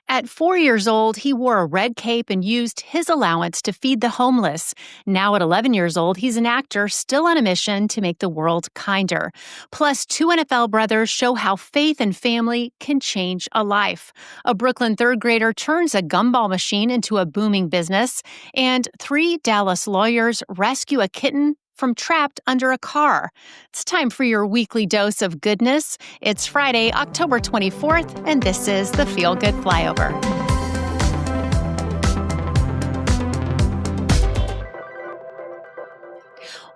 At 4 years old, he wore a red cape and used his allowance to feed the homeless. Now, at 11 years old, he's an actor still on a mission to make the world kinder. Plus, two NFL brothers show how faith and family can change a life. A Brooklyn third grader turns a gumball machine into a booming business. And three Dallas lawyers rescue a kitten from trapped under a car. It's time for your weekly dose of goodness. It's Friday, October 24th, and this is the Feel Good Flyover.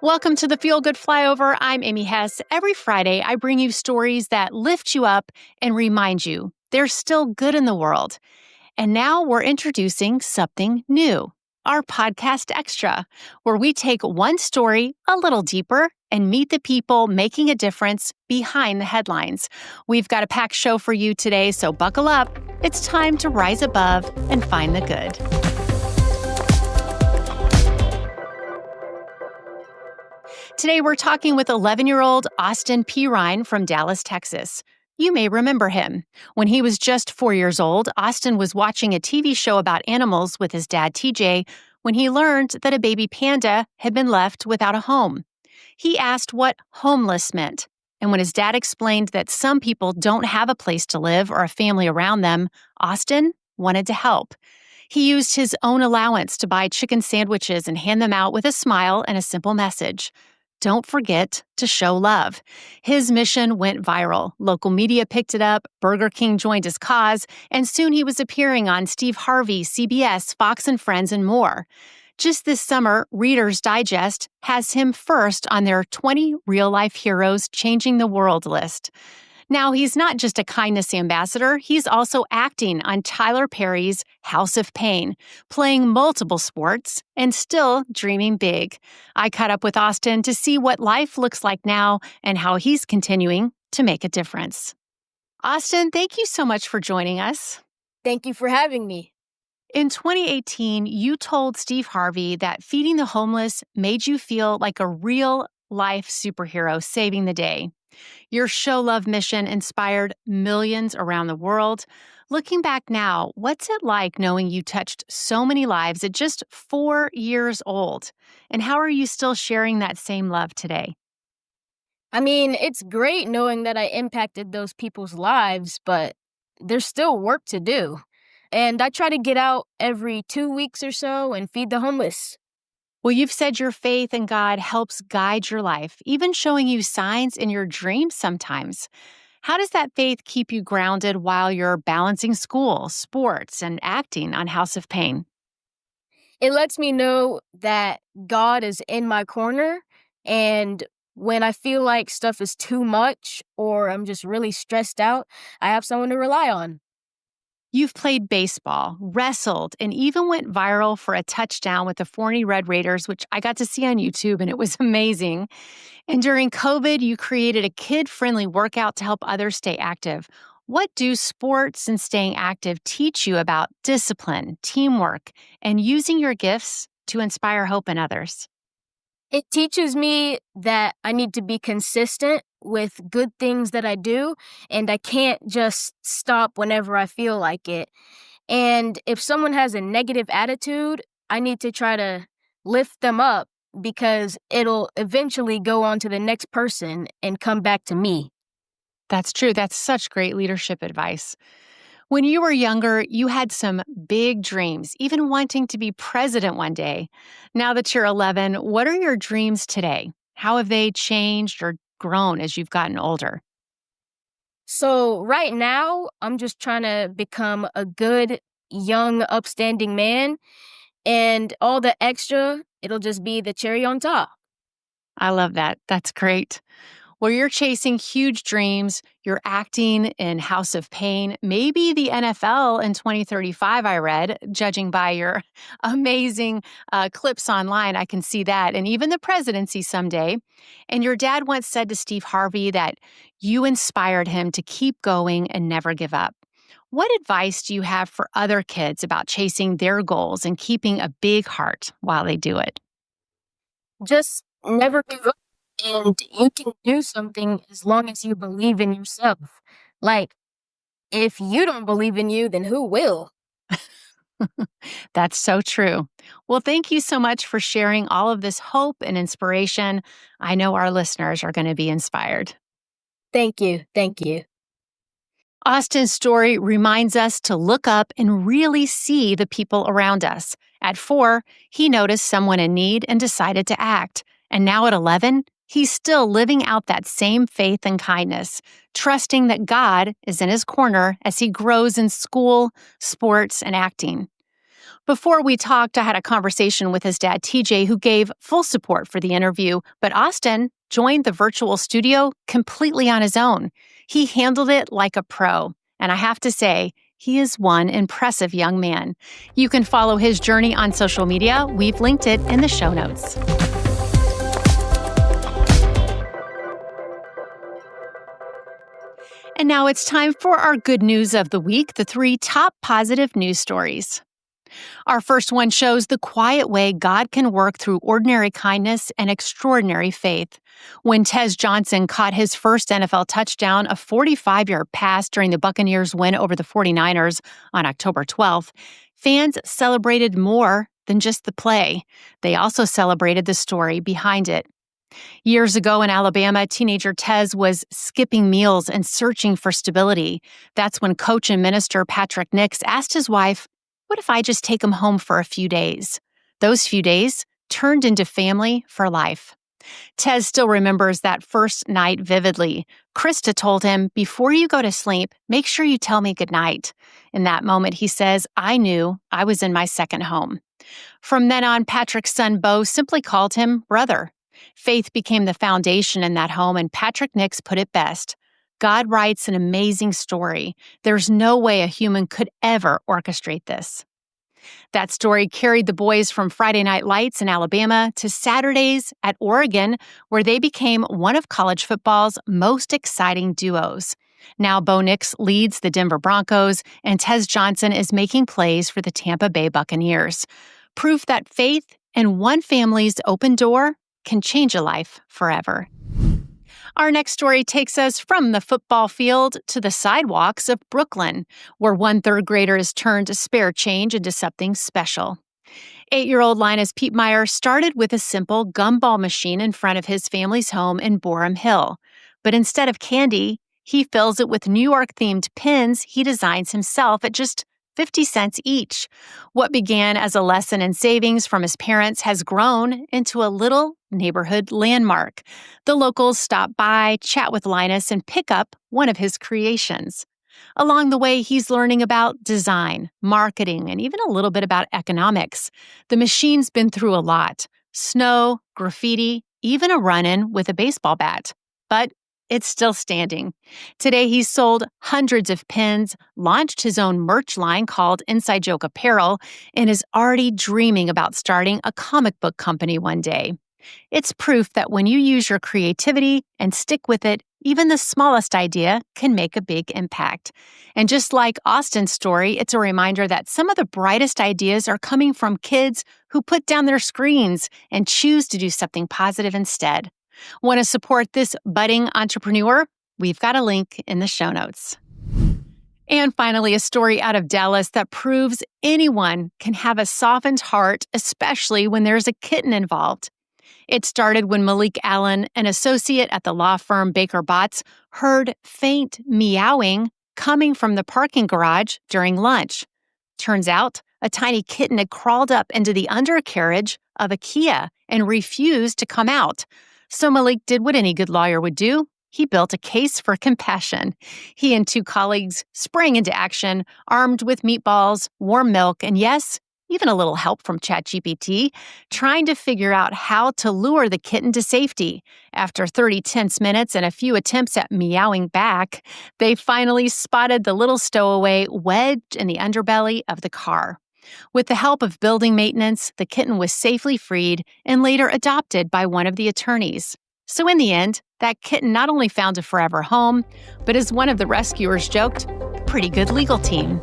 Welcome to the Feel Good Flyover. I'm Amy Hess. Every Friday, I bring you stories that lift you up and remind you there's still good in the world. And now we're introducing something new. Our podcast extra, where we take one story a little deeper and meet the people making a difference behind the headlines. We've got a packed show for you today, so buckle up. It's time to rise above and find the good. Today, we're talking with 11-year-old Austin Perine from Dallas, Texas. You may remember him. When he was just 4 years old, Austin was watching a TV show about animals with his dad, TJ, when he learned that a baby panda had been left without a home. He asked what homeless meant, and when his dad explained that some people don't have a place to live or a family around them, Austin wanted to help. He used his own allowance to buy chicken sandwiches and hand them out with a smile and a simple message. Don't forget to show love. His mission went viral. Local media picked it up, Burger King joined his cause, and soon he was appearing on Steve Harvey, CBS, Fox and Friends, and more. Just this summer, Reader's Digest has him first on their 20 real-life heroes changing the world list. Now, he's not just a kindness ambassador, he's also acting on Tyler Perry's House of Pain, playing multiple sports, and still dreaming big. I caught up with Austin to see what life looks like now and how he's continuing to make a difference. Austin, thank you so much for joining us. Thank you for having me. In 2018, you told Steve Harvey that feeding the homeless made you feel like a real-life superhero saving the day. Your show love mission inspired millions around the world. Looking back now, what's it like knowing you touched so many lives at just 4 years old? And how are you still sharing that same love today? I mean, it's great knowing that I impacted those people's lives, but there's still work to do. And I try to get out every 2 weeks or so and feed the homeless. Well, you've said your faith in God helps guide your life, even showing you signs in your dreams sometimes. How does that faith keep you grounded while you're balancing school, sports, and acting on House of Pain? It lets me know that God is in my corner, and when I feel like stuff is too much or I'm just really stressed out, I have someone to rely on. You've played baseball, wrestled, and even went viral for a touchdown with the Forney Red Raiders, which I got to see on YouTube, and it was amazing. And during COVID, you created a kid-friendly workout to help others stay active. What do sports and staying active teach you about discipline, teamwork, and using your gifts to inspire hope in others? It teaches me that I need to be consistent with good things that I do, and I can't just stop whenever I feel like it. And if someone has a negative attitude, I need to try to lift them up because it'll eventually go on to the next person and come back to me. That's true. That's such great leadership advice. When you were younger, you had some big dreams, even wanting to be president one day. Now that you're 11, what are your dreams today? How have they changed or grown as you've gotten older? So right now, I'm just trying to become a good, young, upstanding man, and all the extra, it'll just be the cherry on top. I love that. That's great. Well, you're chasing huge dreams. You're acting in House of Pain, maybe the NFL in 2035, I read, judging by your amazing clips online. I can see that. And even the presidency someday. And your dad once said to Steve Harvey that you inspired him to keep going and never give up. What advice do you have for other kids about chasing their goals and keeping a big heart while they do it? Just never give up. And you can do something as long as you believe in yourself. Like, If you don't believe in you, then who will? That's so true. Well, thank you so much for sharing all of this hope and inspiration. I know our listeners are going to be inspired. Thank you. Thank you. Austin's story reminds us to look up and really see the people around us. At 4, he noticed someone in need and decided to act. And now at 11, he's still living out that same faith and kindness, trusting that God is in his corner as he grows in school, sports, and acting. Before we talked, I had a conversation with his dad, TJ, who gave full support for the interview, but Austin joined the virtual studio completely on his own. He handled it like a pro, and I have to say, he is one impressive young man. You can follow his journey on social media. We've linked it in the show notes. And now it's time for our good news of the week, the 3 top positive news stories. Our first one shows the quiet way God can work through ordinary kindness and extraordinary faith. When Tez Johnson caught his first NFL touchdown, a 45-yard pass during the Buccaneers' win over the 49ers on October 12th, fans celebrated more than just the play. They also celebrated the story behind it. Years ago in Alabama, teenager Tez was skipping meals and searching for stability. That's when coach and minister Patrick Nix asked his wife, "What if I just take him home for a few days?" Those few days turned into family for life. Tez still remembers that first night vividly. Krista told him, "Before you go to sleep, make sure you tell me goodnight." In that moment, he says, "I knew I was in my second home." From then on, Patrick's son, Bo, simply called him brother. Faith became the foundation in that home, and Patrick Nix put it best. God writes an amazing story. There's no way a human could ever orchestrate this. That story carried the boys from Friday Night Lights in Alabama to Saturdays at Oregon, where they became one of college football's most exciting duos. Now Bo Nix leads the Denver Broncos, and Tez Johnson is making plays for the Tampa Bay Buccaneers. Proof that faith and one family's open door can change a life forever. Our next story takes us from the football field to the sidewalks of Brooklyn, where one third grader has turned spare change into something special. 8-year-old Linus Pietmeyer started with a simple gumball machine in front of his family's home in Borum Hill. But instead of candy, he fills it with New York-themed pins he designs himself at just 50 cents each. What began as a lesson in savings from his parents has grown into a little neighborhood landmark. The locals stop by, chat with Linus, and pick up one of his creations. Along the way, he's learning about design, marketing, and even a little bit about economics. The machine's been through a lot: snow, graffiti, even a run-in with a baseball bat. But it's still standing. Today, he's sold hundreds of pins, launched his own merch line called Inside Joke Apparel, and is already dreaming about starting a comic book company one day. It's proof that when you use your creativity and stick with it, even the smallest idea can make a big impact. And just like Austin's story, it's a reminder that some of the brightest ideas are coming from kids who put down their screens and choose to do something positive instead. Want to support this budding entrepreneur? We've got a link in the show notes. And finally, a story out of Dallas that proves anyone can have a softened heart, especially when there's a kitten involved. It started when Malik Allen, an associate at the law firm Baker Botts, heard faint meowing coming from the parking garage during lunch. Turns out, a tiny kitten had crawled up into the undercarriage of a Kia and refused to come out. So Malik did what any good lawyer would do. He built a case for compassion. He and 2 colleagues sprang into action, armed with meatballs, warm milk, and yes, even a little help from ChatGPT, trying to figure out how to lure the kitten to safety. After 30 tense minutes and a few attempts at meowing back, they finally spotted the little stowaway wedged in the underbelly of the car. With the help of building maintenance, the kitten was safely freed and later adopted by one of the attorneys. So in the end, that kitten not only found a forever home, but as one of the rescuers joked, a pretty good legal team.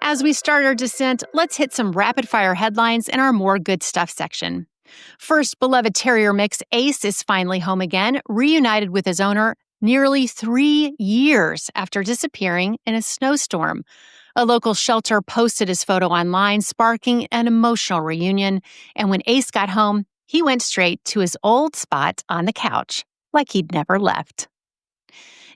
As we start our descent, let's hit some rapid-fire headlines in our More Good Stuff section. First beloved terrier mix Ace is finally home again, reunited with his owner nearly 3 years after disappearing in a snowstorm. A local shelter posted his photo online, sparking an emotional reunion. And when Ace got home, he went straight to his old spot on the couch, like he'd never left.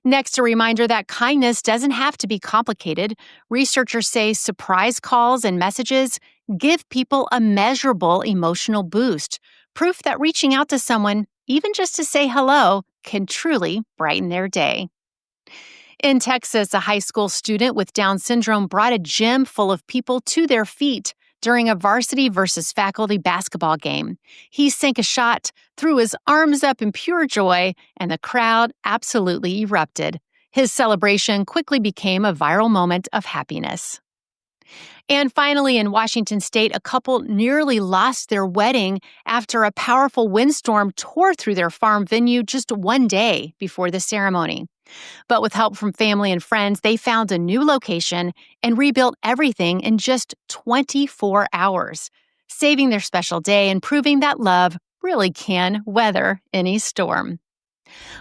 Next, a reminder that kindness doesn't have to be complicated. Researchers say surprise calls and messages give people a measurable emotional boost, proof that reaching out to someone, even just to say hello, can truly brighten their day. In Texas, a high school student with Down syndrome brought a gym full of people to their feet during a varsity versus faculty basketball game. He sank a shot, threw his arms up in pure joy, and the crowd absolutely erupted. His celebration quickly became a viral moment of happiness. And finally, in Washington state, a couple nearly lost their wedding after a powerful windstorm tore through their farm venue just one day before the ceremony. But with help from family and friends, they found a new location and rebuilt everything in just 24 hours, saving their special day and proving that love really can weather any storm.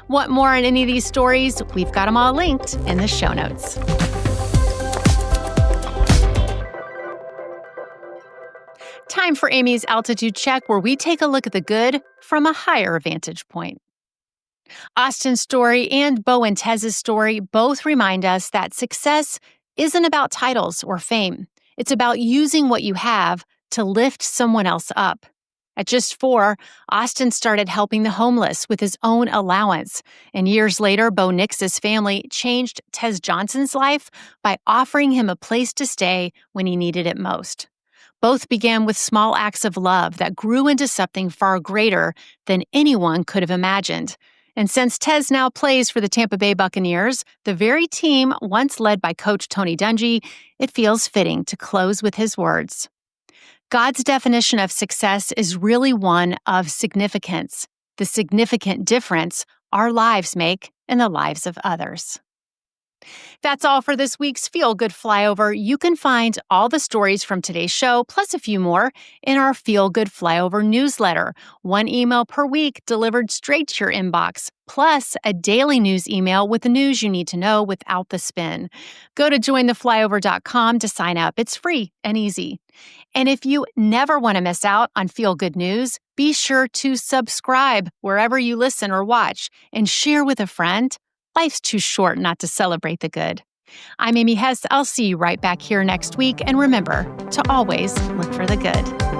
Want more on any of these stories? We've got them all linked in the show notes. Time for Amy's Altitude Check, where we take a look at the good from a higher vantage point. Austin's story and Bo and Tez's story both remind us that success isn't about titles or fame. It's about using what you have to lift someone else up. At just 4, Austin started helping the homeless with his own allowance. And years later, Bo Nix's family changed Tez Johnson's life by offering him a place to stay when he needed it most. Both began with small acts of love that grew into something far greater than anyone could have imagined. And since Tez now plays for the Tampa Bay Buccaneers, the very team once led by Coach Tony Dungy, it feels fitting to close with his words. God's definition of success is really one of significance, the significant difference our lives make in the lives of others. That's all for this week's Feel Good Flyover. You can find all the stories from today's show, plus a few more, in our Feel Good Flyover newsletter. 1 email per week delivered straight to your inbox, plus a daily news email with the news you need to know without the spin. Go to jointheflyover.com to sign up. It's free and easy. And if you never want to miss out on Feel Good News, be sure to subscribe wherever you listen or watch and share with a friend. Life's too short not to celebrate the good. I'm Amy Hess. I'll see you right back here next week. And remember to always look for the good.